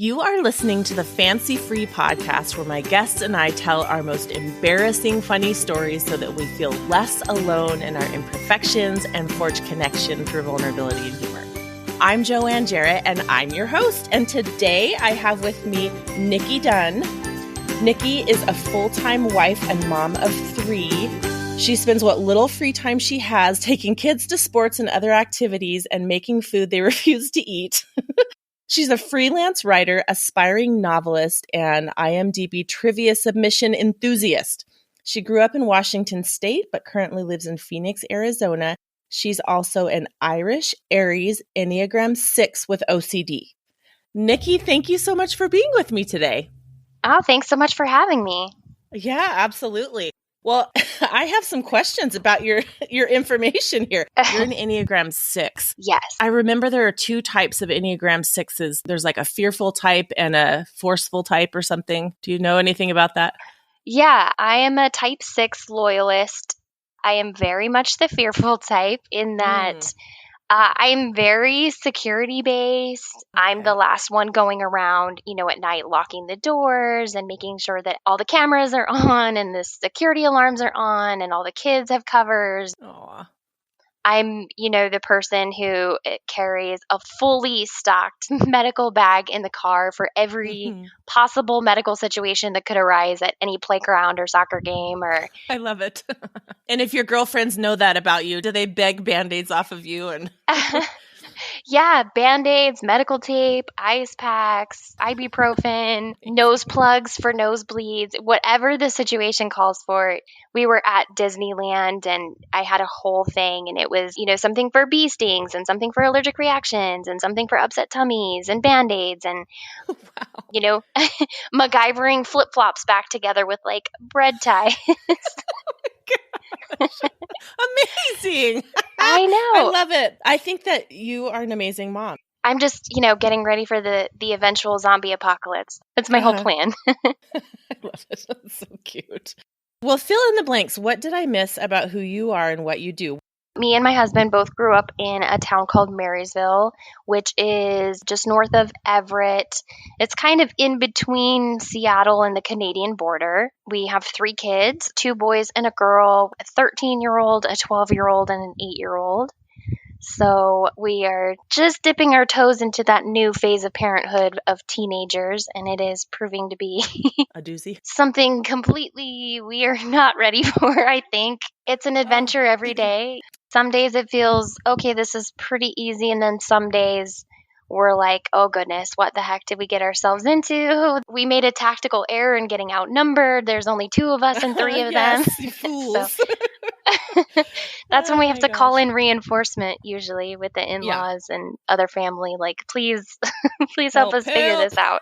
You are listening to the Fancy Free podcast where my guests and I tell our most embarrassing funny stories so that we feel less alone in our imperfections and forge connection through vulnerability and humor. I'm Joanne Jarrett and I'm your host. And today I have with me Nickey Dunn. Nickey is a full-time wife and mom of 3. She spends what little free time she has taking kids to sports and other activities and making food they refuse to eat. She's a freelance writer, aspiring novelist, and IMDb trivia submission enthusiast. She grew up in Washington State, but currently lives in Phoenix, Arizona. She's also an Irish Aries Enneagram 6 with OCD. Nickey, thank you so much for being with me today. Oh, thanks so much for having me. Yeah, absolutely. Well, I have some questions about your information here. You're an Enneagram 6. Yes. I remember there are 2 types of Enneagram 6s. There's like a fearful type and a forceful type or something. Do you know anything about that? Yeah, I am a type 6 loyalist. I am very much the fearful type in that I'm very security based. Okay. I'm the last one going around, at night locking the doors and making sure that all the cameras are on and the security alarms are on and all the kids have covers. Aww. I'm, the person who carries a fully stocked medical bag in the car for every possible medical situation that could arise at any playground or soccer game. I love it. And if your girlfriends know that about you, do they beg Band-Aids off of you? And Yeah, Band-Aids, medical tape, ice packs, ibuprofen, nose plugs for nosebleeds, whatever the situation calls for. We were at Disneyland and I had a whole thing and it was, something for bee stings and something for allergic reactions and something for upset tummies and Band-Aids and, MacGyvering flip-flops back together with like bread ties. Amazing. I know. I love it. I think that you are an amazing mom. I'm just, getting ready for the eventual zombie apocalypse. That's my whole plan. I love it. That's so cute. Well, fill in the blanks. What did I miss about who you are and what you do? Me and my husband both grew up in a town called Marysville, which is just north of Everett. It's kind of in between Seattle and the Canadian border. We have 3 kids, 2 boys and a girl, a 13-year-old, a 12-year-old, and an 8-year-old. So we are just dipping our toes into that new phase of parenthood of teenagers, and it is proving to be a doozy. Something completely we are not ready for, I think. It's an adventure every day. Some days it feels, okay, this is pretty easy, and then some days we're like, oh goodness, what the heck did we get ourselves into? We made a tactical error in getting outnumbered. There's only 2 of us and 3 of them. You fools. That's when we have to call in reinforcement usually with the in-laws and other family. Like, please, please help us figure this out.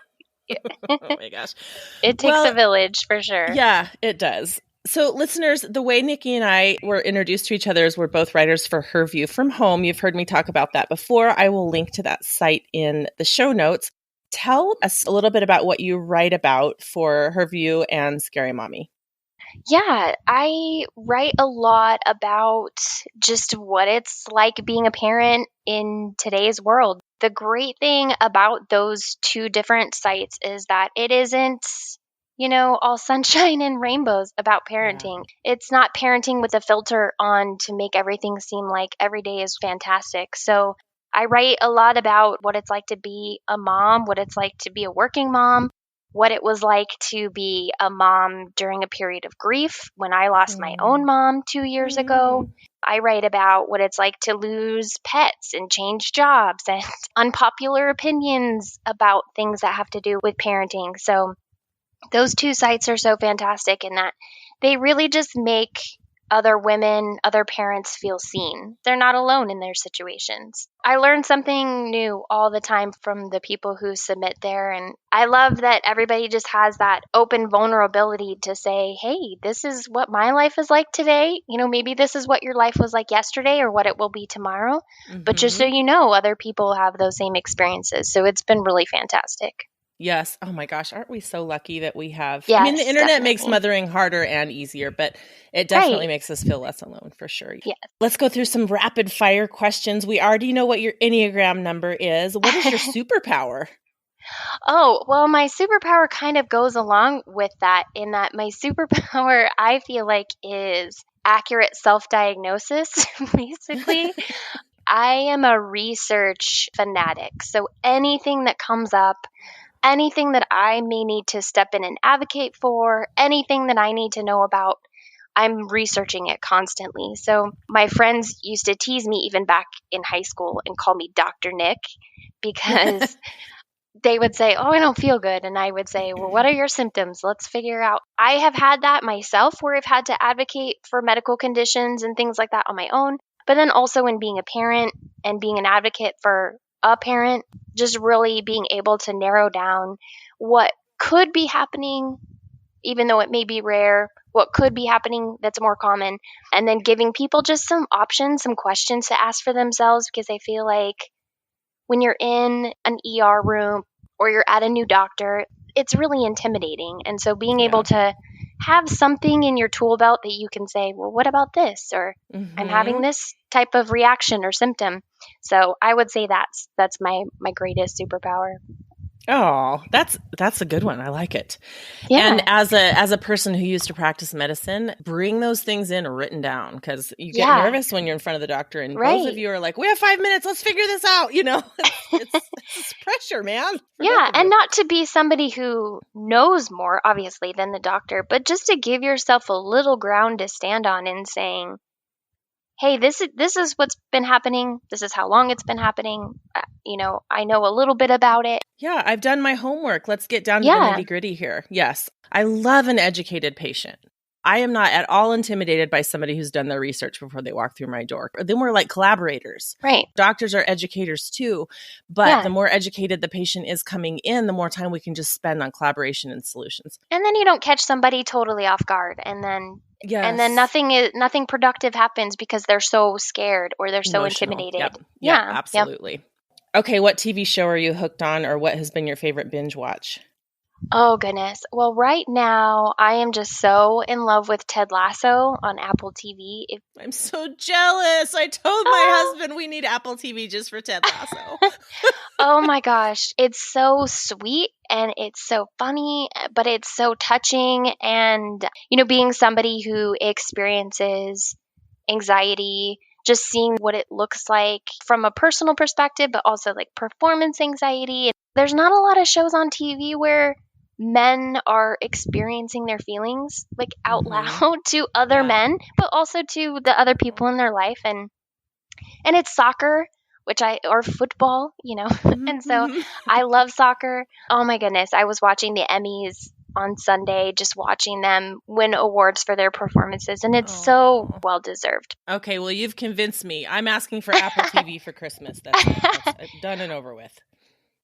Oh my gosh. It takes a village for sure. Yeah, it does. So listeners, the way Nickey and I were introduced to each other is we're both writers for Her View from Home. You've heard me talk about that before. I will link to that site in the show notes. Tell us a little bit about what you write about for Her View and Scary Mommy. Yeah, I write a lot about just what it's like being a parent in today's world. The great thing about those 2 different sites is that it isn't, all sunshine and rainbows about parenting. Yeah. It's not parenting with a filter on to make everything seem like every day is fantastic. So I write a lot about what it's like to be a mom, what it's like to be a working mom, what it was like to be a mom during a period of grief when I lost my own mom 2 years ago. I write about what it's like to lose pets and change jobs and unpopular opinions about things that have to do with parenting. So those 2 sites are so fantastic in that they really just make other women, other parents feel seen. They're not alone in their situations. I learn something new all the time from the people who submit there. And I love that everybody just has that open vulnerability to say, hey, this is what my life is like today. Maybe this is what your life was like yesterday or what it will be tomorrow. But just so you know, other people have those same experiences. So it's been really fantastic. Yes. Oh my gosh. Aren't we so lucky that we have, yes, the internet definitely makes mothering harder and easier, but it definitely makes us feel less alone for sure. Yes. Let's go through some rapid fire questions. We already know what your Enneagram number is. What is your superpower? Oh, well, my superpower kind of goes along with that in that my superpower, I feel like, is accurate self-diagnosis, basically. I am a research fanatic. So anything that comes up, anything that I may need to step in and advocate for, anything that I need to know about, I'm researching it constantly. So my friends used to tease me even back in high school and call me Dr. Nick because they would say, "Oh, I don't feel good." And I would say, "Well, what are your symptoms? Let's figure out." I have had that myself where I've had to advocate for medical conditions and things like that on my own. But then also in being a parent and being an advocate for a parent, just really being able to narrow down what could be happening, even though it may be rare, what could be happening that's more common, and then giving people just some options, some questions to ask for themselves, because I feel like when you're in an ER room or you're at a new doctor, it's really intimidating. And so being able to have something in your tool belt that you can say, well, what about this? Or I'm having this type of reaction or symptom. So I would say that's my greatest superpower. Oh, that's a good one. I like it. Yeah. And as a person who used to practice medicine, bring those things in written down, because you get nervous when you're in front of the doctor, and both of you are like, "We have 5 minutes. Let's figure this out." You know, it's pressure, man. Yeah, and not to be somebody who knows more, obviously, than the doctor, but just to give yourself a little ground to stand on in saying, hey, this is what's been happening. This is how long it's been happening. I know a little bit about it. Yeah, I've done my homework. Let's get down to the nitty-gritty here. Yes, I love an educated patient. I am not at all intimidated by somebody who's done their research before they walk through my door. Then we're like collaborators. Right. Doctors are educators too, but the more educated the patient is coming in, the more time we can just spend on collaboration and solutions. And then you don't catch somebody totally off guard, and then nothing productive happens because they're so scared or they're so intimidated. Yep, absolutely. Yep. Okay, what TV show are you hooked on, or what has been your favorite binge watch? Oh, goodness. Well, right now, I am just so in love with Ted Lasso on Apple TV. I'm so jealous. I told my husband we need Apple TV just for Ted Lasso. Oh, my gosh. It's so sweet and it's so funny, but it's so touching. And, being somebody who experiences anxiety, just seeing what it looks like from a personal perspective, but also like performance anxiety. There's not a lot of shows on TV where men are experiencing their feelings like out loud to other men, but also to the other people in their life. And it's soccer, or football, and so I love soccer. Oh my goodness. I was watching the Emmys on Sunday, just watching them win awards for their performances, and it's so well deserved. Okay, well, you've convinced me. I'm asking for Apple TV for Christmas. That's done and over with.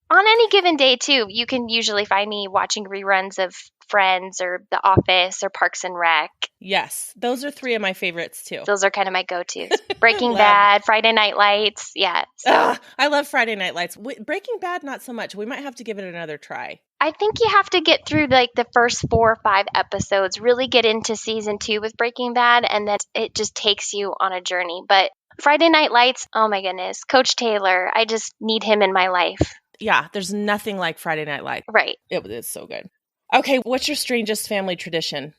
On any given day, too, you can usually find me watching reruns of Friends or The Office or Parks and Rec. Yes, those are 3 of my favorites, too. Those are kind of my go-tos. Breaking Bad, Friday Night Lights, So. I love Friday Night Lights. Breaking Bad, not so much. We might have to give it another try. I think you have to get through like the first 4 or 5 episodes, really get into season 2 with Breaking Bad, and then it just takes you on a journey. But Friday Night Lights, oh my goodness, Coach Taylor, I just need him in my life. Yeah, there's nothing like Friday Night Lights. Right. It's so good. Okay, what's your strangest family tradition?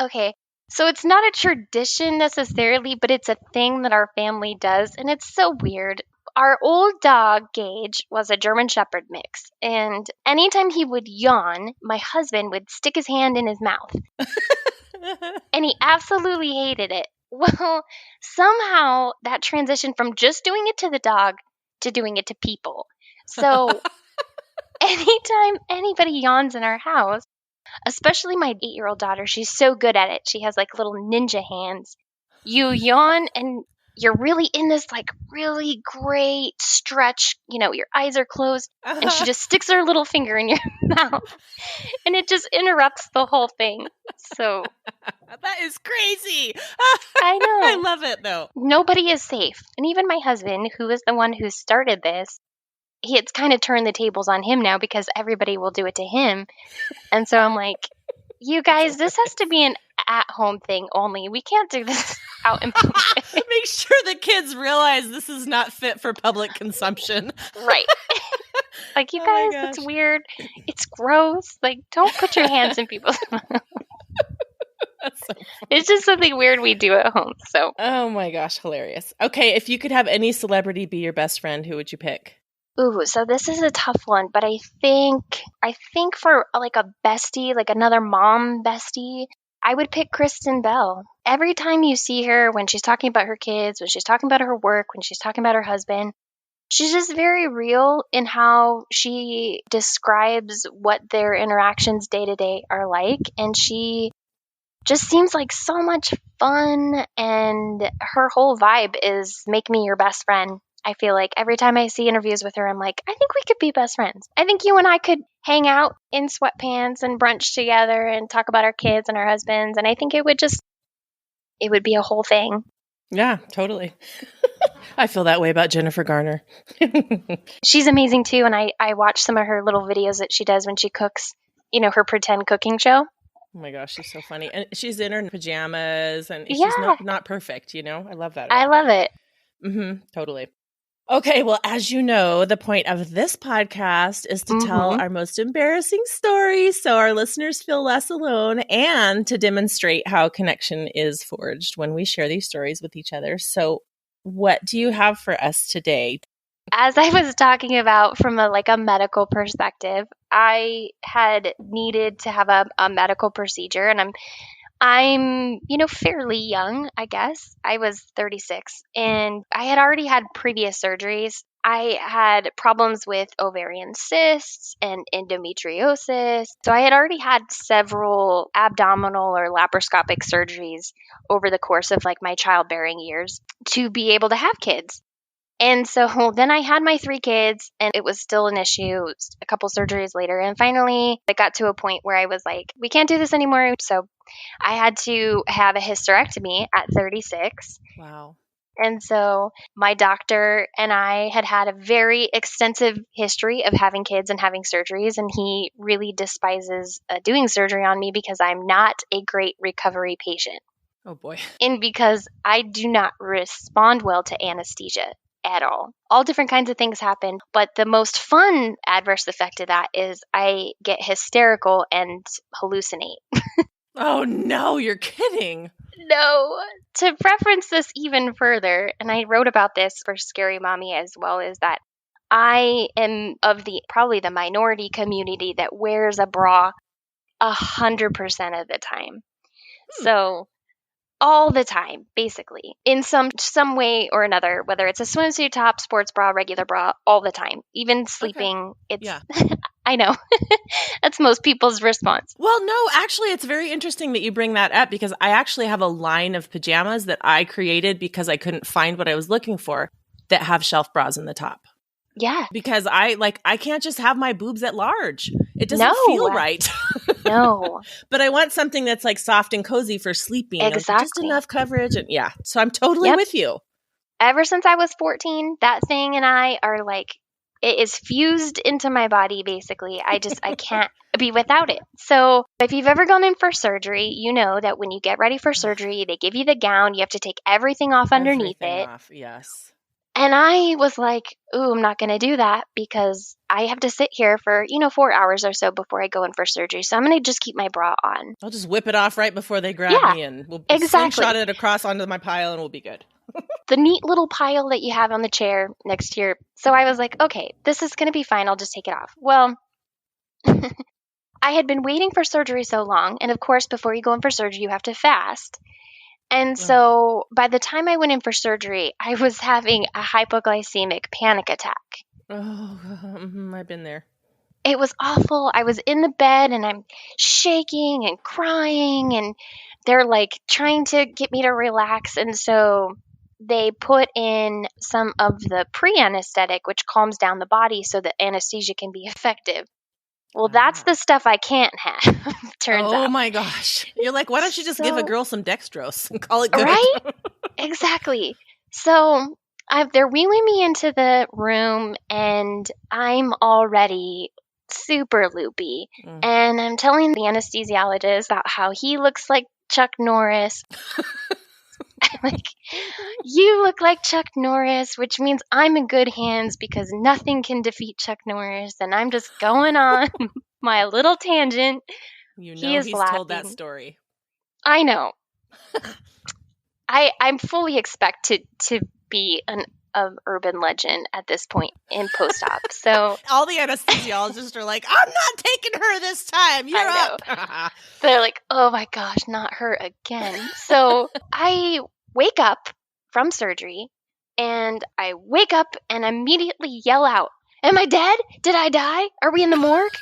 Okay, so it's not a tradition necessarily, but it's a thing that our family does, and it's so weird. Our old dog, Gage, was a German Shepherd mix, and anytime he would yawn, my husband would stick his hand in his mouth. And he absolutely hated it. Well, somehow that transitioned from just doing it to the dog to doing it to people. So anytime anybody yawns in our house, especially my 8-year-old daughter, she's so good at it. She has like little ninja hands. You yawn and you're really in this like really great stretch, your eyes are closed, and she just sticks her little finger in your mouth, and it just interrupts the whole thing. So that is crazy. I know. I love it though. Nobody is safe. And even my husband, who is the one who started this, it's kind of turned the tables on him now because everybody will do it to him. And so I'm like, you guys, this has to be an at-home thing only. We can't do this out in public. Make sure the kids realize this is not fit for public consumption. Right. Like, you Oh my guys, gosh. it's weird. It's gross. Like, don't put your hands in people's mouth. That's so funny. It's just something weird we do at home. So, Oh my gosh, hilarious. Okay, if you could have any celebrity be your best friend, who would you pick? ooh, so this is a tough one, but I think for like a bestie, like another mom bestie, I would pick Kristen Bell. Every time you see her, when she's talking about her kids, when she's talking about her work, when she's talking about her husband, she's just very real in how she describes what their interactions day to day are like. And she just seems like so much fun. And her whole vibe is make me your best friend. I feel like every time I see interviews with her, I'm like, I think we could be best friends. I think you and I could hang out in sweatpants and brunch together and talk about our kids and our husbands. And I think it would be a whole thing. Yeah, totally. I feel that way about Jennifer Garner. She's amazing too. And I watch some of her little videos that she does when she cooks, her pretend cooking show. Oh my gosh, she's so funny. And she's in her pajamas and she's Yeah, not perfect, I love that I about love her. it. Totally. Okay, well, as you know, the point of this podcast is to tell our most embarrassing stories so our listeners feel less alone and to demonstrate how connection is forged when we share these stories with each other. So, what do you have for us today? As I was talking about from a medical perspective, I had needed to have a medical procedure, and I'm fairly young, I guess. I was 36 and I had already had previous surgeries. I had problems with ovarian cysts and endometriosis. So I had already had several abdominal or laparoscopic surgeries over the course of my childbearing years to be able to have kids. And so then I had my 3 kids, and it was still an issue a couple surgeries later. And finally, it got to a point where I was like, we can't do this anymore. So I had to have a hysterectomy at 36. Wow. And so my doctor and I had a very extensive history of having kids and having surgeries. And he really despises doing surgery on me because I'm not a great recovery patient. Oh, boy. And because I do not respond well to anesthesia at all. All different kinds of things happen. But the most fun adverse effect of that is I get hysterical and hallucinate. Oh, no, you're kidding. No. To reference this even further, and I wrote about this for Scary Mommy as well, is that I am of probably the minority community that wears a bra 100% of the time. So all the time, basically, in some way or another, whether it's a swimsuit top, sports bra, regular bra, all the time, even sleeping. Okay. Yeah. I know. That's most people's response. Well, no, actually, it's very interesting that you bring that up because I actually have a line of pajamas that I created because I couldn't find what I was looking for that have shelf bras in the top. Yeah. Because I can't just have my boobs at large. It doesn't feel right. No. But I want something that's soft and cozy for sleeping. Exactly. Just enough coverage. And yeah, so I'm totally with you. Ever since I was 14, that thing and I are it is fused into my body, basically. I can't be without it. So if you've ever gone in for surgery, you know that when you get ready for surgery, they give you the gown. You have to take everything off underneath it. Yes. And I was like, ooh, I'm not going to do that because I have to sit here for, 4 hours or so before I go in for surgery. So I'm going to just keep my bra on. I'll just whip it off right before they grab me and we'll slingshot it across onto my pile and we'll be good. The neat little pile that you have on the chair next to your... So I was like, okay, this is going to be fine. I'll just take it off. Well, I had been waiting for surgery so long. And of course, before you go in for surgery, you have to fast. And so by the time I went in for surgery, I was having a hypoglycemic panic attack. Oh, I've been there. It was awful. I was in the bed and I'm shaking and crying and they're trying to get me to relax. And so they put in some of the preanesthetic, which calms down the body so that anesthesia can be effective. Well, that's the stuff I can't have, turns out. Oh my gosh. You're like, why don't you just give a girl some dextrose and call it good? Right? Exactly. So they're wheeling me into the room and I'm already super loopy. And I'm telling the anesthesiologist about how he looks like Chuck Norris. I'm like, you look like Chuck Norris, which means I'm in good hands because nothing can defeat Chuck Norris. And I'm just going on my little tangent. You He know is he's laughing. told that story. I know. I'm fully expected to be an urban legend at this point in post-op. So all the anesthesiologists are like, I'm not taking her this time. You're up. They're like, oh my gosh, not her again. So I wake up from surgery and I wake up and immediately yell out, am I dead? Did I die? Are we in the morgue?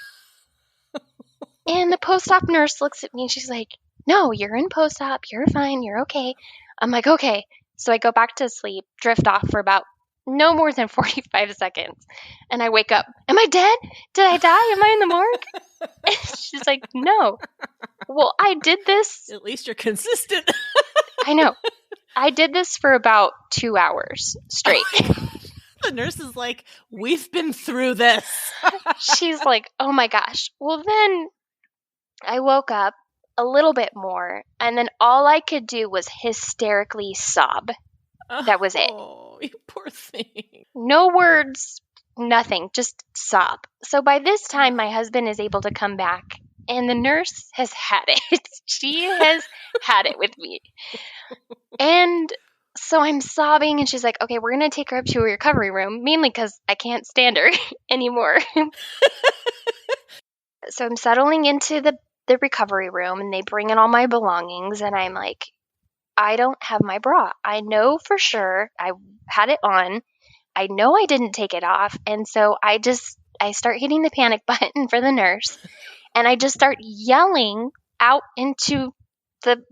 And the post-op nurse looks at me and she's like, no, you're in post-op. You're fine. You're okay. I'm like, okay. So I go back to sleep, drift off for about no more than 45 seconds. And I wake up. Am I dead? Did I die? Am I in the morgue? And she's like, no. Well, I did this. At least you're consistent. I know. I did this for about 2 hours straight. The nurse is like, we've been through this. She's like, oh my gosh. Well, then I woke up a little bit more, and then all I could do was hysterically sob. That was it. Oh, you poor thing. No words, nothing, just sob. So by this time, my husband is able to come back, and the nurse has had it. She has had it with me. And so I'm sobbing, and she's like, okay, we're going to take her up to a recovery room, mainly because I can't stand her anymore. So I'm settling into the recovery room, and they bring in all my belongings, and I'm like, I don't have my bra. I know for sure I had it on. I know I didn't take it off. And so I start hitting the panic button for the nurse, and I just start yelling out into the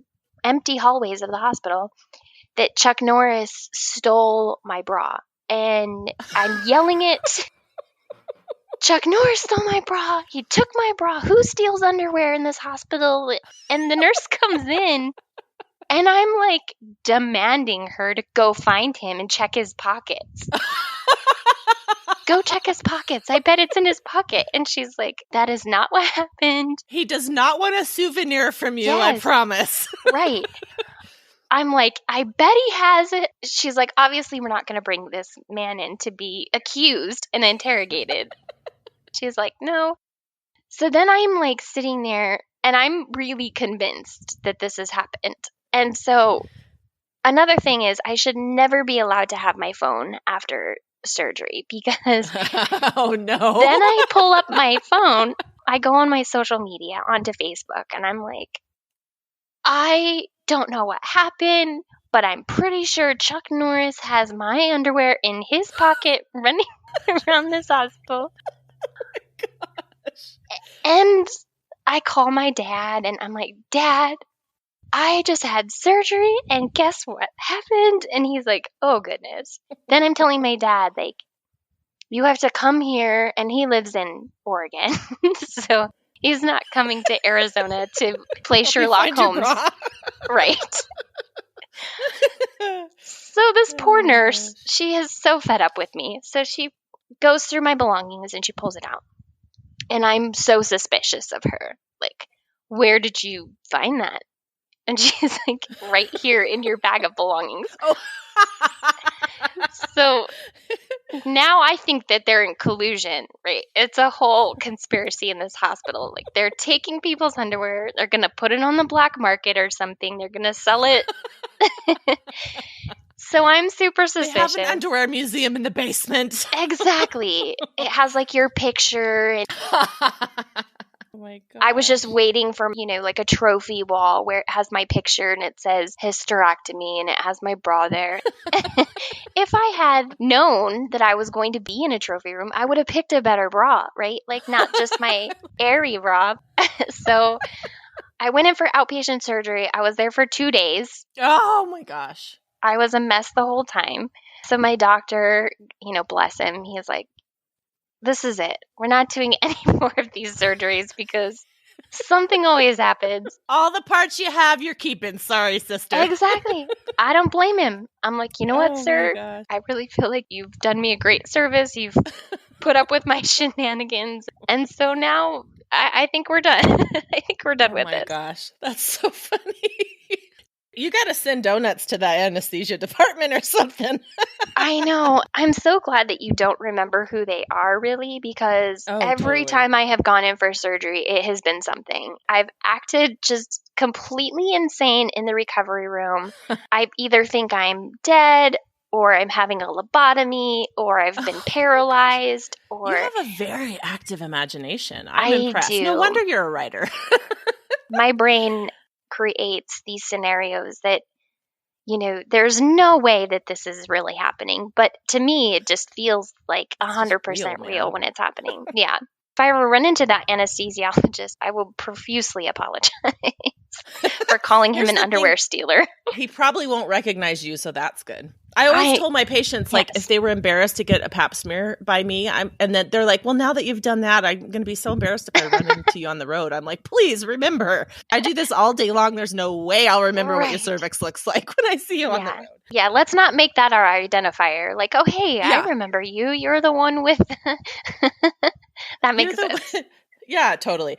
empty hallways of the hospital that Chuck Norris stole my bra. And I'm yelling it. Chuck Norris stole my bra. He took my bra. Who steals underwear in this hospital? And the nurse comes in, and I'm like demanding her to go find him and check his pockets. Go check his pockets. I bet it's in his pocket. And she's like, that is not what happened. He does not want a souvenir from you, Yes. I promise. Right. I'm like, I bet he has it. She's like, obviously, we're not going to bring this man in to be accused and interrogated. She's like, no. So then I'm like sitting there, and I'm really convinced that this has happened. And so another thing is, I should never be allowed to have my phone after surgery, because oh no. Then I pull up my phone, I go on my social media, onto Facebook, and I'm like, I don't know what happened, but I'm pretty sure Chuck Norris has my underwear in his pocket running around this hospital. Oh my gosh. And I call my dad, and I'm like, Dad, I just had surgery, and guess what happened? And he's like, oh, goodness. Then I'm telling my dad, like, you have to come here, and he lives in Oregon. So he's not coming to Arizona to play Sherlock Holmes. Right. So this poor nurse, she is so fed up with me. So she goes through my belongings, and she pulls it out. And I'm so suspicious of her. Like, where did you find that? And she's like, right here in your bag of belongings. Oh. So now I think that they're in collusion, right? It's a whole conspiracy in this hospital. Like, they're taking people's underwear. They're going to put it on the black market or something. They're going to sell it. So I'm super suspicious. They have an underwear museum in the basement. Exactly. It has like your picture. And oh my God. I was just waiting for, like a trophy wall where it has my picture and it says hysterectomy and it has my bra there. If I had known that I was going to be in a trophy room, I would have picked a better bra, right? Like, not just my airy bra. So I went in for outpatient surgery. I was there for 2 days. Oh my gosh. I was a mess the whole time. So my doctor, bless him, he's like, this is it. We're not doing any more of these surgeries because something always happens. All the parts you have, you're keeping. Sorry, sister. Exactly. I don't blame him. I'm like, you know what, sir? I really feel like you've done me a great service. You've put up with my shenanigans. And so now I think we're done. I think we're done with it. Oh my gosh. That's so funny. You got to send donuts to that anesthesia department or something. I know. I'm so glad that you don't remember who they are really, because every time I have gone in for surgery, it has been something. I've acted just completely insane in the recovery room. I either think I'm dead, or I'm having a lobotomy, or I've been paralyzed, or... You have a very active imagination. I'm impressed. Do. No wonder you're a writer. My brain creates these scenarios that, there's no way that this is really happening. But to me, it just feels like 100% real when it's happening. Yeah. If I ever run into that anesthesiologist, I will profusely apologize for calling him an underwear stealer. He probably won't recognize you, so that's good. I always told my patients, like, if they were embarrassed to get a pap smear by me, and then they're like, well, now that you've done that, I'm going to be so embarrassed if I run into you on the road. I'm like, please remember, I do this all day long. There's no way I'll remember what your cervix looks like when I see you on the road. Yeah, let's not make that our identifier. Like, oh, hey, I remember you. You're the one with... That makes sense. Yeah, totally.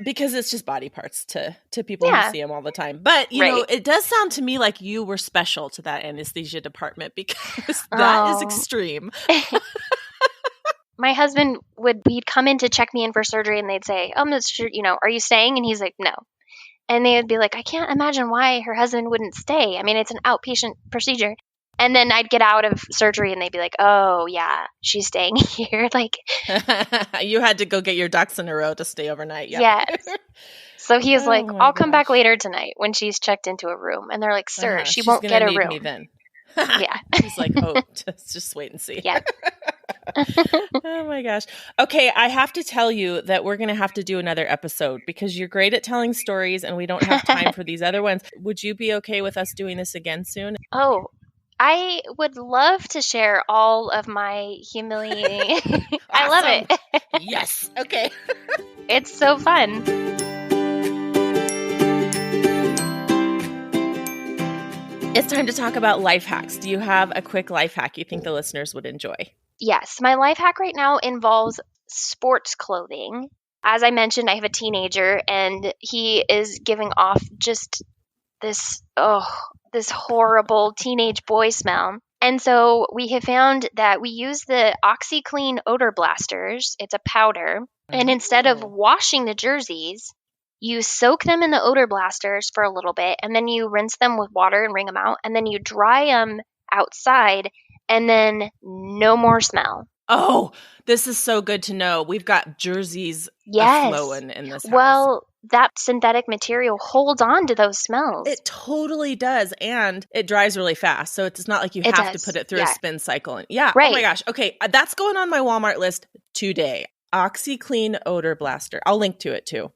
Because it's just body parts to people who see them all the time. But, you know, it does sound to me like you were special to that anesthesia department, because that is extreme. My husband he'd come in to check me in for surgery, and they'd say, oh, Mr., are you staying? And he's like, no. And they would be like, I can't imagine why her husband wouldn't stay. I mean, it's an outpatient procedure. And then I'd get out of surgery and they'd be like, oh, yeah, she's staying here. Like, you had to go get your ducks in a row to stay overnight. Yep. Yes. So he was like, I'll come back later tonight when she's checked into a room. And they're like, sir, she won't get a room. Me then. Yeah. He's like, oh, just wait and see. Yeah. Oh my gosh. Okay, I have to tell you that we're going to have to do another episode, because you're great at telling stories and we don't have time for these other ones. Would you be okay with us doing this again soon? Oh, I would love to share all of my humiliating. Awesome. I love it. Yes. Okay. It's so fun. It's time to talk about life hacks. Do you have a quick life hack you think the listeners would enjoy? Yes. My life hack right now involves sports clothing. As I mentioned, I have a teenager, and he is giving off just this horrible teenage boy smell. And so we have found that we use the OxiClean odor blasters. It's a powder. And instead of washing the jerseys, you soak them in the odor blasters for a little bit, and then you rinse them with water and wring them out, and then you dry them outside, and then no more smell. Oh, this is so good to know. We've got jerseys flowing in this house. Well, that synthetic material holds on to those smells. It totally does. And it dries really fast. So it's not like you have to put it through a spin cycle. Oh my gosh. Okay. That's going on my Walmart list today. OxiClean odor blaster. I'll link to it too.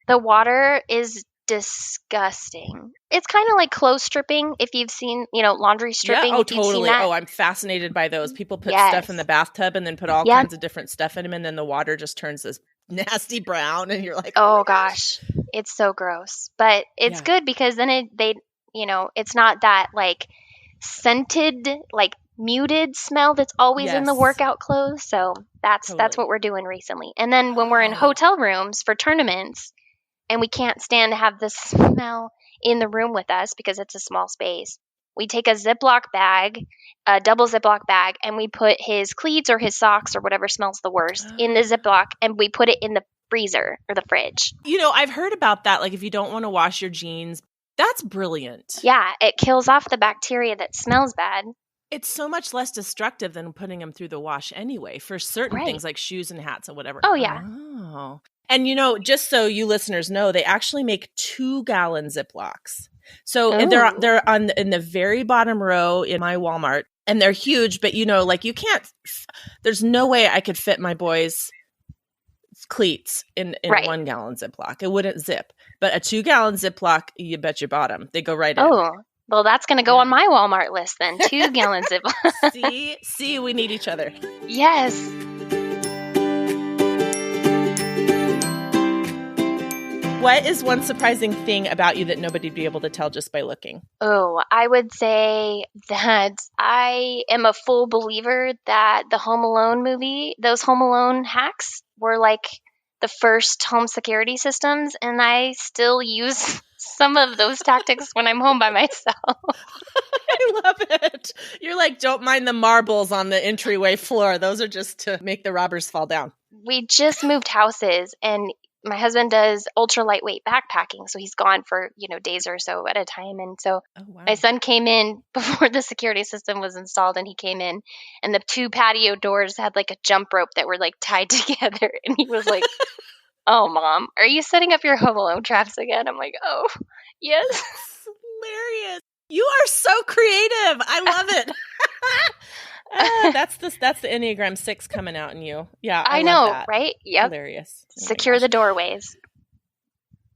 The water is disgusting. It's kind of like clothes stripping, if you've seen, laundry stripping. Yeah, oh, totally. Oh, I'm fascinated by those. People put stuff in the bathtub and then put all kinds of different stuff in them, and then the water just turns this nasty brown, and you're like, oh gosh, it's so gross. But it's good, because then it's not that like scented, like muted smell that's always in the workout clothes. So that's what we're doing recently. And then when we're in hotel rooms for tournaments, and we can't stand to have the smell in the room with us because it's a small space, we take a Ziploc bag, a double Ziploc bag, and we put his cleats or his socks or whatever smells the worst in the Ziploc, and we put it in the freezer or the fridge. I've heard about that. Like, if you don't want to wash your jeans, that's brilliant. Yeah, it kills off the bacteria that smells bad. It's so much less destructive than putting them through the wash anyway, for certain things like shoes and hats and whatever. Oh, yeah. Oh. And, just so you listeners know, they actually make 2-gallon Ziplocs. So they're in the very bottom row in my Walmart, and they're huge, but, you can't – there's no way I could fit my boys' cleats in 1-gallon Ziploc. It wouldn't zip. But a 2-gallon Ziploc, you bet your bottom. They go right in. Oh, well, that's going to go on my Walmart list then. 2-gallon Ziploc. See, we need each other. Yes. What is one surprising thing about you that nobody'd be able to tell just by looking? Oh, I would say that I am a full believer that the Home Alone movie, those Home Alone hacks were like the first home security systems, and I still use some of those tactics when I'm home by myself. I love it. You're like, don't mind the marbles on the entryway floor. Those are just to make the robbers fall down. We just moved houses, and my husband does ultra lightweight backpacking. So he's gone for, days or so at a time. And so my son came in before the security system was installed, and he came in, and the 2 patio doors had like a jump rope that were like tied together. And he was like, "Oh, Mom, are you setting up your Home Alone traps again?" I'm like, "Oh, yes." That's hilarious. You are so creative. I love it. That's the Enneagram 6 coming out in you. Yeah, I know, love that. Right? Yep. Hilarious. Secure the doorways.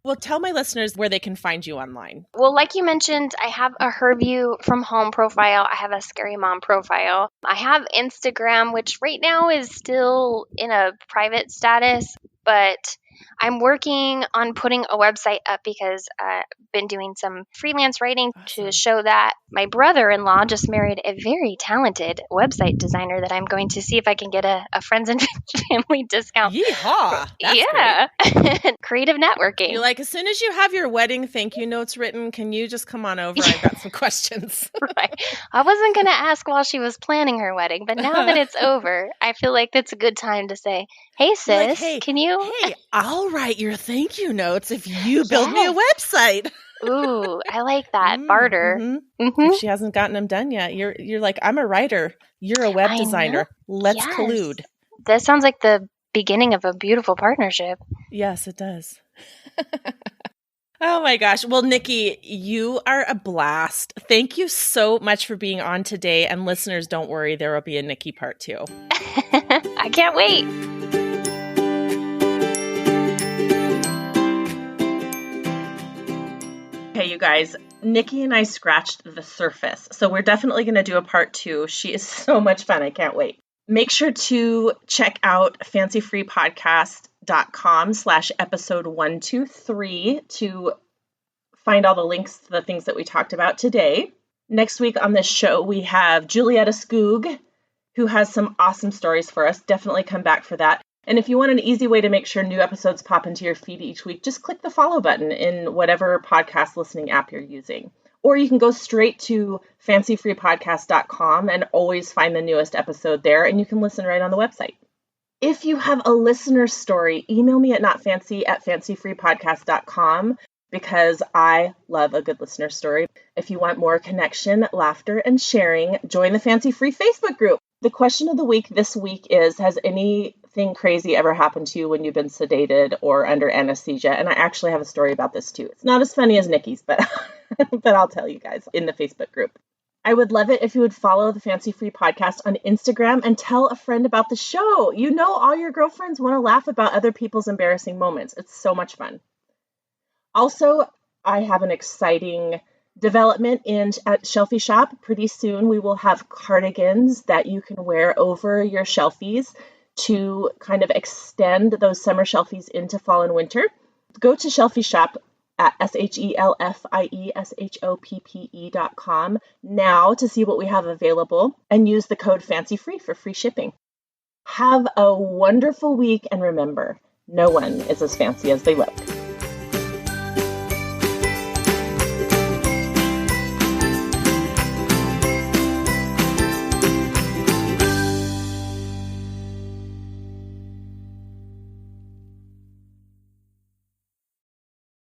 Well, tell my listeners where they can find you online. Well, like you mentioned, I have a Her View from Home profile. I have a Scary Mom profile. I have Instagram, which right now is still in a private status, but I'm working on putting a website up because I've been doing some freelance writing to show that. My brother-in-law just married a very talented website designer that I'm going to see if I can get a friends and family discount. Yeehaw! That's great. Creative networking. You're like, as soon as you have your wedding thank you notes written, can you just come on over? I've got some questions. Right. I wasn't going to ask while she was planning her wedding, but now that it's over, I feel like that's a good time to say, "Hey, sis, like, can you?" Hey, I'll write your thank you notes if you build me a website. Ooh, I like that. Barter. Mm-hmm. Mm-hmm. If she hasn't gotten them done yet, you're like, I'm a writer. You're a web designer. Let's collude. That sounds like the beginning of a beautiful partnership. Yes, it does. Oh my gosh. Well, Nickey, you are a blast. Thank you so much for being on today. And listeners, don't worry, there will be a Nickey part 2. I can't wait. Hey, you guys, Nickey and I scratched the surface. So we're definitely going to do a part 2. She is so much fun. I can't wait. Make sure to check out fancyfreepodcast.com/episode 123 to find all the links to the things that we talked about today. Next week on this show, we have Julietta Skoog, who has some awesome stories for us. Definitely come back for that. And if you want an easy way to make sure new episodes pop into your feed each week, just click the follow button in whatever podcast listening app you're using. Or you can go straight to fancyfreepodcast.com and always find the newest episode there, and you can listen right on the website. If you have a listener story, email me at notfancy@fancyfreepodcast.com because I love a good listener story. If you want more connection, laughter, and sharing, join the Fancy Free Facebook group. The question of the week this week is, has anything crazy ever happened to you when you've been sedated or under anesthesia? And I actually have a story about this too. It's not as funny as Nickey's, but but I'll tell you guys in the Facebook group. I would love it if you would follow the Fancy Free Podcast on Instagram and tell a friend about the show. You know, all your girlfriends want to laugh about other people's embarrassing moments. It's so much fun. Also, I have an exciting development at Shelfie Shop. Pretty soon we will have cardigans that you can wear over your shelfies to kind of extend those summer shelfies into fall and winter. Go to Shelfie Shop at Shelfieshoppe.com now to see what we have available and use the code FANCYFREE for free shipping. Have a wonderful week, and remember, no one is as fancy as they look.